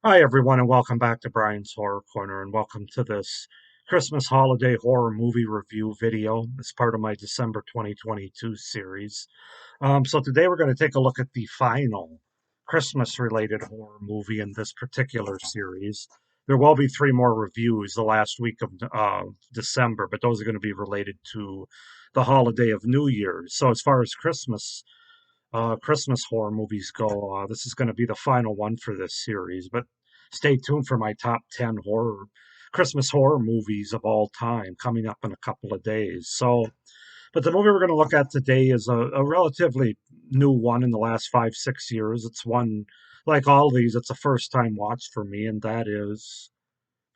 Hi, everyone, and welcome back to Brian's Horror Corner, and welcome to this Christmas holiday horror movie review video as part of my December 2022 series. So today we're going to take a look at the final Christmas-related horror movie in this particular series. There will be three more reviews the last week of December, but those are going to be related to the holiday of New Year's. So as far as Christmas horror movies go, this is going to be the final one for this series. But stay tuned for my top 10 Christmas horror movies of all time coming up in a couple of days. But the movie we're going to look at today is a relatively new one in the last 5, 6 years. It's one, like all these, it's a first time watch for me, and that is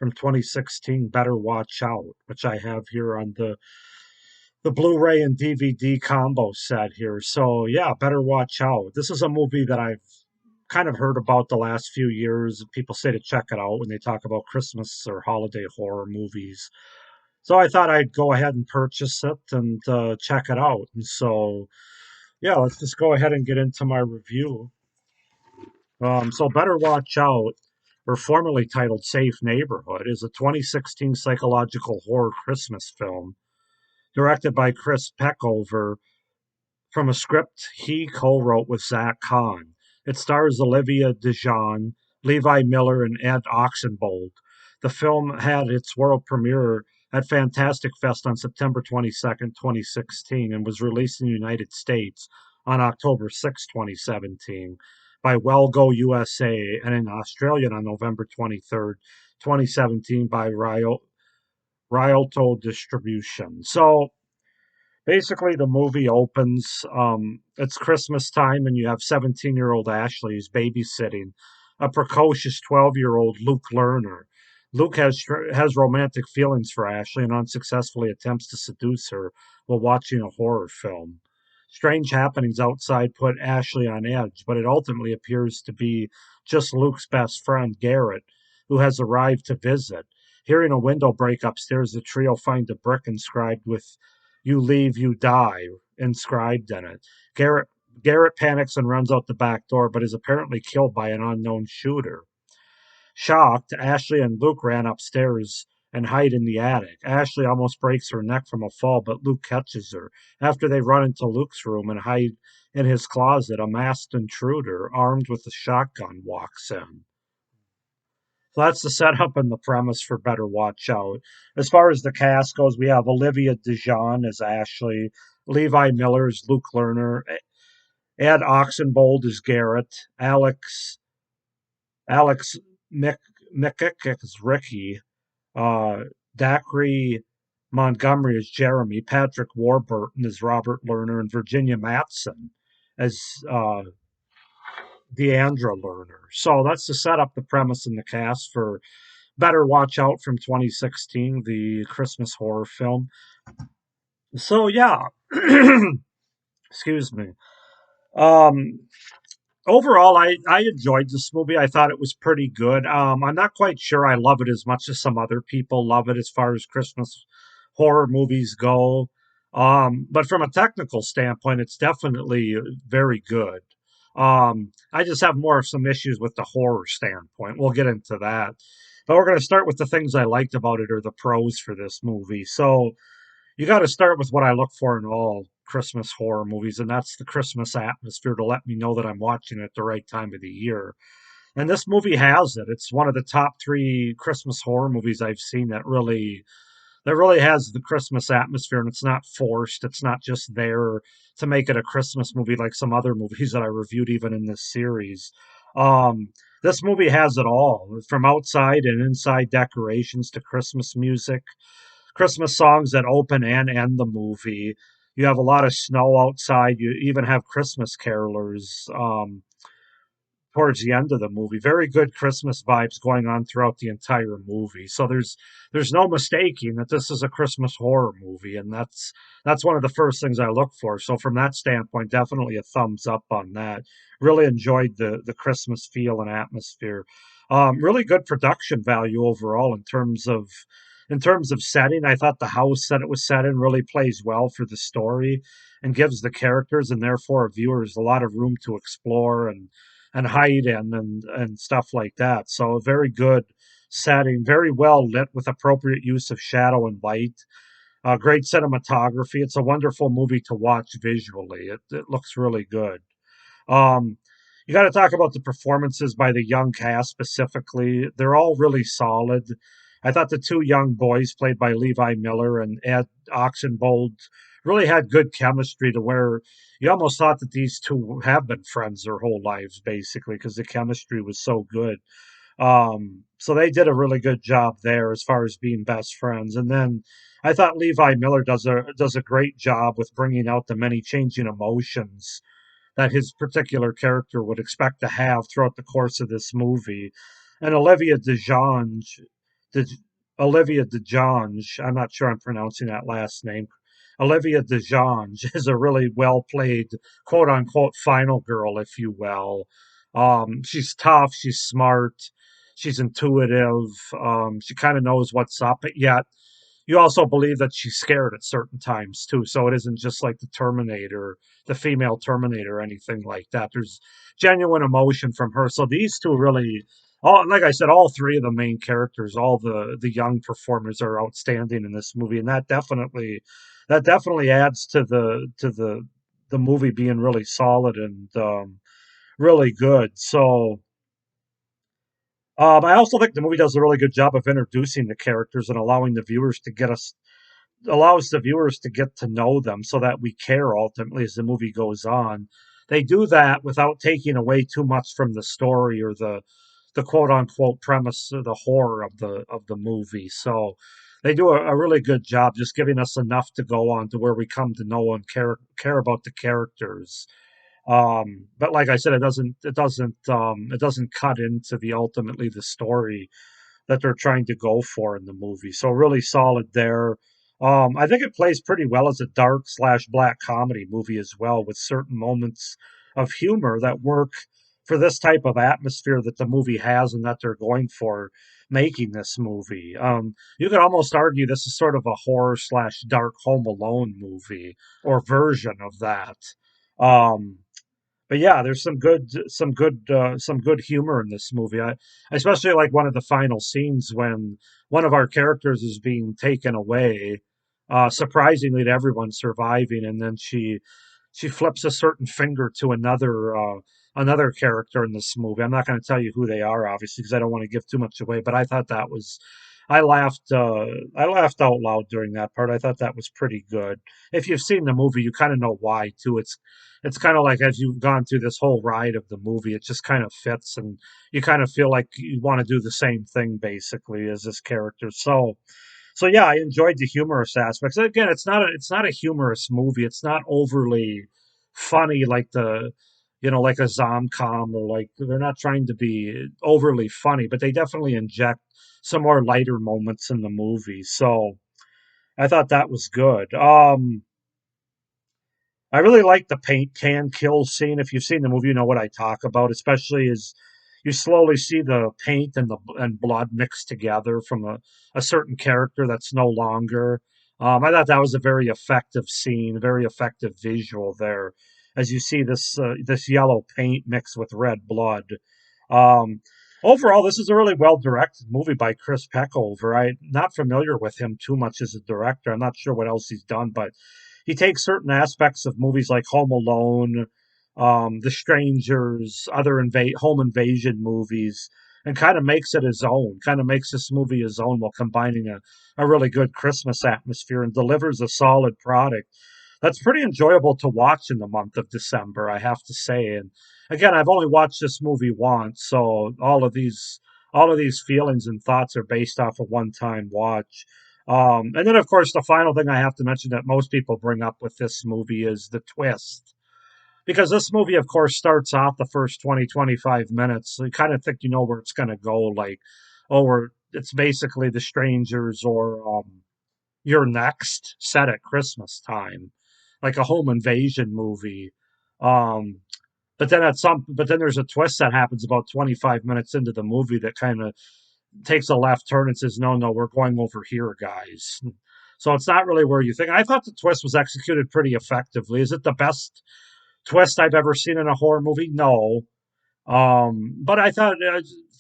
from 2016, Better Watch Out, which I have here on the Blu-ray and DVD combo set here. So yeah, better watch out. This is a movie that I've kind of heard about the last few years. People say to check it out when they talk about Christmas or holiday horror movies. So I thought I'd go ahead and purchase it and check it out. And so yeah, let's just go ahead and get into my review. So Better Watch Out, or formerly titled Safe Neighborhood, is a 2016 psychological horror Christmas film directed by Chris Peckover from a script he co-wrote with Zach Kahn. It stars Olivia DeJean, Levi Miller, and Ed Oxenbould. The film had its world premiere at Fantastic Fest on September 22nd, 2016, and was released in the United States on October 6, 2017 by Well Go USA, and in Australia on November 23rd, 2017 by Rialto Distribution. So basically, the movie opens. It's Christmas time, and you have 17-year-old Ashley who's babysitting a precocious 12-year-old Luke Lerner. Luke has romantic feelings for Ashley and unsuccessfully attempts to seduce her while watching a horror film. Strange happenings outside put Ashley on edge, but it ultimately appears to be just Luke's best friend, Garrett, who has arrived to visit. Hearing a window break upstairs, the trio find a brick inscribed with "You leave, you die" inscribed in it. Garrett Garrett panics and runs out the back door, but is apparently killed by an unknown shooter. Shocked, Ashley and Luke ran upstairs and hide in the attic. Ashley almost breaks her neck from a fall, but Luke catches her. After they run into Luke's room and hide in his closet, a masked intruder, armed with a shotgun, walks in. So that's the setup and the premise for Better Watch Out. As far as the cast goes, we have Olivia DeJean as Ashley, Levi Miller as Luke Lerner, Ed Oxenbould as Garrett, Alex Mikic as Ricky, uh, Dacre Montgomery as Jeremy, Patrick Warburton as Robert Lerner, and Virginia Madsen as Deandra Lerner. So that's to set up the premise and the cast for Better Watch Out from 2016, the Christmas horror film. So yeah, excuse me. Um, Overall, I enjoyed this movie. I thought it was pretty good. I'm not quite sure I love it as much as some other people love it as far as Christmas horror movies go. But from a technical standpoint, it's definitely very good. I just have more of some issues with the horror standpoint. We'll get into that. But we're going to start with the things I liked about it or the pros for this movie. So, you got to start with what I look for in all Christmas horror movies, and that's the Christmas atmosphere to let me know that I'm watching it at the right time of the year. And this movie has it. It's one of the top three Christmas horror movies I've seen that really has the Christmas atmosphere, and it's not forced. It's not just there to make it a Christmas movie like some other movies that I reviewed even in this series. This movie has it all, from outside and inside decorations to Christmas music, Christmas songs that open and end the movie. You have a lot of snow outside. You even have Christmas carolers towards the end of the movie. Very good Christmas vibes going on throughout the entire movie. So there's no mistaking that this is a Christmas horror movie, and that's one of the first things I look for. So from that standpoint, definitely a thumbs up on that. Really enjoyed the Christmas feel and atmosphere. Really good production value overall in terms of setting. I thought the house that it was set in really plays well for the story and gives the characters and therefore viewers a lot of room to explore and and hide in and stuff like that. So a very good setting, very well lit with appropriate use of shadow and light. Great cinematography. It's a wonderful movie to watch visually. It looks really good. Um, you got to talk about the performances by the young cast specifically. They're all really solid. I thought the two young boys played by Levi Miller and Ed Oxenbould really had good chemistry to where you almost thought that these two have been friends their whole lives, basically, because the chemistry was so good. So they did a really good job there as far as being best friends. And then I thought Levi Miller does a great job with bringing out the many changing emotions that his particular character would expect to have throughout the course of this movie. And De, Olivia DeJonge, I'm not sure I'm pronouncing that last name. Olivia DeJonge is a really well played, quote unquote, final girl, if you will. She's tough, she's smart, she's intuitive, she kind of knows what's up, but yet you also believe that she's scared at certain times too. So it isn't just like the Terminator, the female Terminator, or anything like that. There's genuine emotion from her. So these two really, all like I said, all three of the main characters, all the young performers are outstanding in this movie, and that definitely adds to the movie being really solid and really good. So. I also think the movie does a really good job of introducing the characters and allowing the viewers to get us allows the viewers to get to know them so that we care ultimately as the movie goes on. They do that without taking away too much from the story or the quote unquote premise or the horror of the movie. So they do a really good job just giving us enough to go on to where we come to know and care about the characters. But like I said, it doesn't cut into the ultimately the story that they're trying to go for in the movie. So really solid there. I think it plays pretty well as a dark slash black comedy movie as well, with certain moments of humor that work for this type of atmosphere that the movie has and that they're going for making this movie. You could almost argue this is sort of a horror slash dark Home Alone movie or version of that. Um, but yeah, there's some good humor in this movie. I especially like one of the final scenes when one of our characters is being taken away, surprisingly to everyone surviving, and then she flips a certain finger to another character in this movie. I'm not going to tell you who they are, obviously, because I don't want to give too much away. But I thought that was, I laughed, I laughed out loud during that part. I thought that was pretty good. If you've seen the movie, you kind of know why too. It's kind of like as you've gone through this whole ride of the movie, it just kind of fits, and you kind of feel like you want to do the same thing basically as this character. So yeah, I enjoyed the humorous aspects. Again, it's not a humorous movie. It's not overly funny like like a Zomcom, or like they're not trying to be overly funny, but they definitely inject some more lighter moments in the movie. So I thought that was good. I really like the paint can kill scene. If you've seen the movie, you know what I talk about, especially as you slowly see the paint and blood mixed together from a certain character that's no longer. I thought that was a very effective scene, very effective visual there, as you see this yellow paint mixed with red blood. Um, Overall, this is a really well directed movie by Chris Peckover. I'm not familiar with him too much as a director. I'm not sure what else he's done, but he takes certain aspects of movies like Home Alone, The Strangers, other home invasion movies, and kind of makes it his own. Kind of makes this movie his own while combining a really good Christmas atmosphere and delivers a solid product that's pretty enjoyable to watch in the month of December, I have to say. And again, I've only watched this movie once, so all of these feelings and thoughts are based off a one-time watch. And then, of course, the final thing I have to mention that most people bring up with this movie is the twist. Because this movie, of course, starts off the first 20-25 minutes. So you kind of think you know where it's going to go. Like, it's basically The Strangers or You're Next set at Christmas time, like a home invasion movie. Um, but then there's a twist that happens about 25 minutes into the movie that kind of takes a left turn and says, "No, no, we're going over here, guys." So it's not really where you think. I thought the twist was executed pretty effectively. Is it the best twist I've ever seen in a horror movie? No, But I thought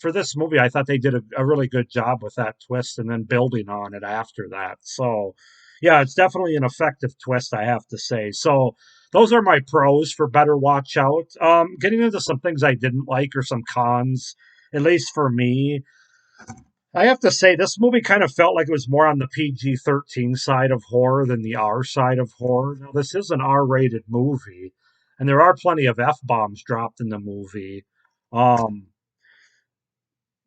for this movie, I thought they did a really good job with that twist and then building on it after that. So, yeah, it's definitely an effective twist, I have to say. So, those are my pros for Better Watch Out. Getting into some things I didn't like or some cons, at least for me. I have to say, this movie kind of felt like it was more on the PG-13 side of horror than the R side of horror. Now, this is an R-rated movie, and there are plenty of F-bombs dropped in the movie. Um,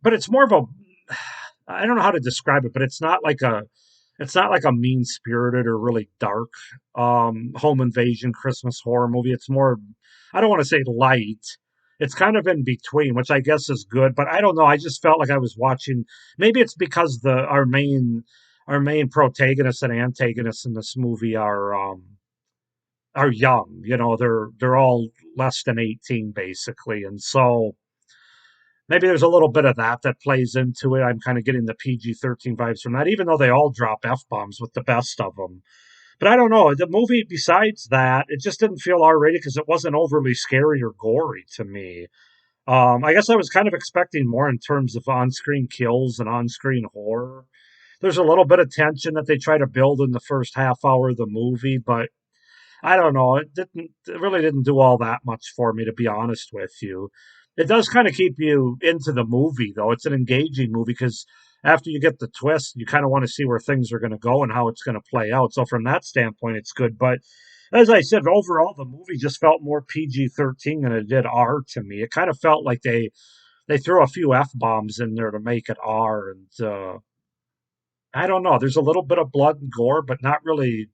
but it's more of a, I don't know how to describe it, but it's not like a mean spirited or really dark home invasion Christmas horror movie. It's more, I don't want to say light. It's kind of in between, which I guess is good, but I don't know. I just felt like I was watching. Maybe it's because the our main protagonists and antagonists in this movie are young. You know, they're all less than 18 basically, and so maybe there's a little bit of that plays into it. I'm kind of getting the PG-13 vibes from that, even though they all drop F bombs with the best of them. But I don't know. The movie, besides that, it just didn't feel R rated because it wasn't overly scary or gory to me. I guess I was kind of expecting more in terms of on screen kills and on screen horror. There's a little bit of tension that they try to build in the first half hour of the movie, but I don't know. It really didn't do all that much for me, to be honest with you. It does kind of keep you into the movie, though. It's an engaging movie because after you get the twist, you kind of want to see where things are going to go and how it's going to play out. So from that standpoint, it's good. But as I said, overall, the movie just felt more PG-13 than it did R to me. It kind of felt like they threw a few F bombs in there to make it R, and I don't know. There's a little bit of blood and gore, but not really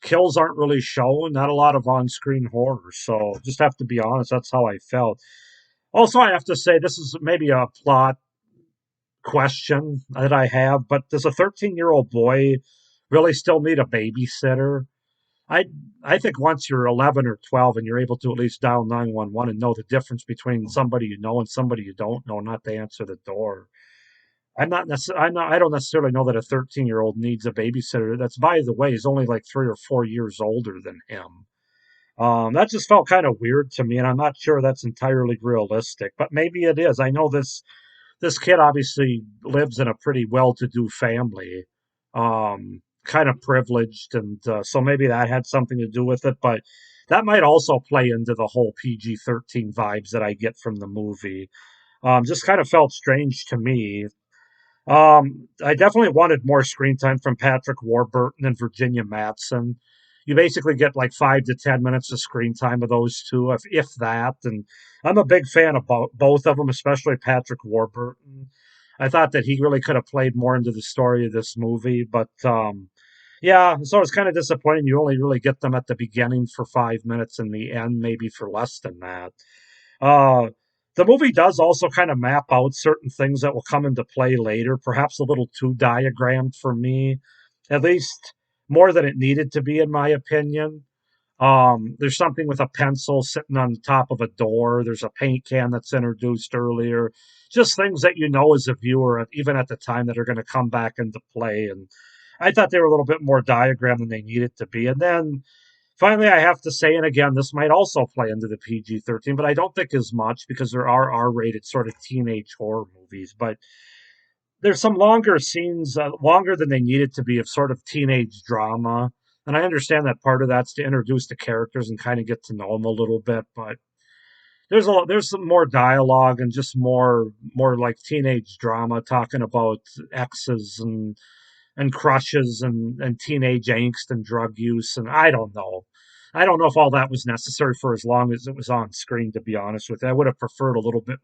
kills aren't really shown, not a lot of on-screen horror. So just have to be honest, that's how I felt. Also, I have to say this is maybe a plot question that I have, but does a 13-year-old boy really still need a babysitter? I I think once you're 11 or 12 and you're able to at least dial 911 and know the difference between somebody you know and somebody you don't know, not to answer the door. I don't necessarily know that a 13-year-old needs a babysitter. That's, by the way, is only like 3 or 4 years older than him. That just felt kind of weird to me, and I'm not sure that's entirely realistic, but maybe it is. I know this kid obviously lives in a pretty well-to-do family, kind of privileged, and so maybe that had something to do with it. But that might also play into the whole PG-13 vibes that I get from the movie. Just kind of felt strange to me. I definitely wanted more screen time from Patrick Warburton and Virginia Madsen. You basically get like 5 to 10 minutes of screen time of those two, if that. And I'm a big fan of both of them, especially Patrick Warburton. I thought that he really could have played more into the story of this movie, but yeah, so it's kind of disappointing. You only really get them at the beginning for 5 minutes and the end maybe for less than that. Uh, the movie does also kind of map out certain things that will come into play later, perhaps a little too diagrammed for me, at least more than it needed to be, in my opinion. There's something with a pencil sitting on the top of a door. There's a paint can that's introduced earlier. Just things that you know as a viewer, even at the time, that are going to come back into play. And I thought they were a little bit more diagram than they needed to be. And then finally, I have to say, and again, this might also play into the PG-13, but I don't think as much because there are R-rated sort of teenage horror movies. But there's some longer scenes, longer than they needed to be, of sort of teenage drama. And I understand that part of that's to introduce the characters and kind of get to know them a little bit. But there's some more dialogue and just more like teenage drama talking about exes and crushes and teenage angst and drug use, and I don't know. I don't know if all that was necessary for as long as it was on screen, to be honest with you. I would have preferred a little bit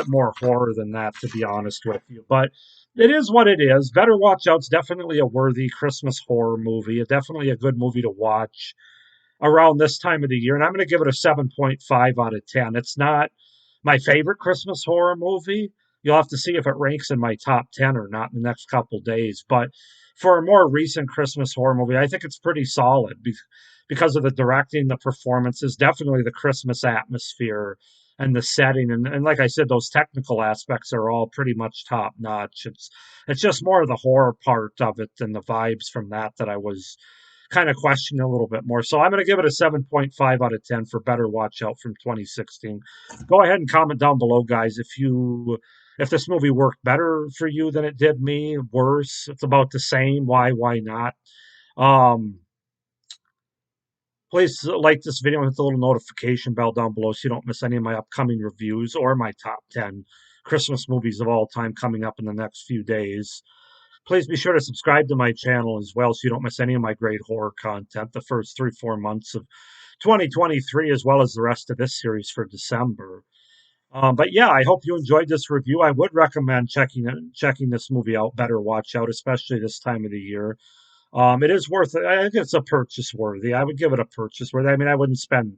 more horror than that, to be honest with you. But it is what it is. Better Watch Out's definitely a worthy Christmas horror movie. Definitely a good movie to watch around this time of the year. And I'm going to give it a 7.5 out of 10. It's not my favorite Christmas horror movie. You'll have to see if it ranks in my top 10 or not in the next couple days. But for a more recent Christmas horror movie, I think it's pretty solid because of the directing, the performances, definitely the Christmas atmosphere and the setting. And like I said, those technical aspects are all pretty much top notch. It's just more of the horror part of it and the vibes from that I was kind of question a little bit more. So I'm going to give it a 7.5 out of 10 for Better Watch Out from 2016. Go ahead and comment down below, guys, if this movie worked better for you than it did me, worse, it's about the same. Why not? Um, Please like this video and hit the little notification bell down below so you don't miss any of my upcoming reviews or my top 10 Christmas movies of all time coming up in the next few days. Please be sure to subscribe to my channel as well so you don't miss any of my great horror content the first 3-4 months of 2023, as well as the rest of this series for December. But yeah, I hope you enjoyed this review. I would recommend checking this movie out. Better Watch Out, especially this time of the year. It is worth it. I think it's a purchase worthy. I would give it a purchase worthy. I mean, I wouldn't spend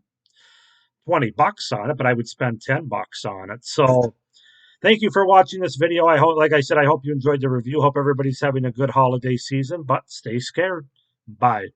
$20 on it, but I would spend $10 on it. So thank you for watching this video. I hope, like I said, I hope you enjoyed the review. Hope everybody's having a good holiday season, but stay scared. Bye.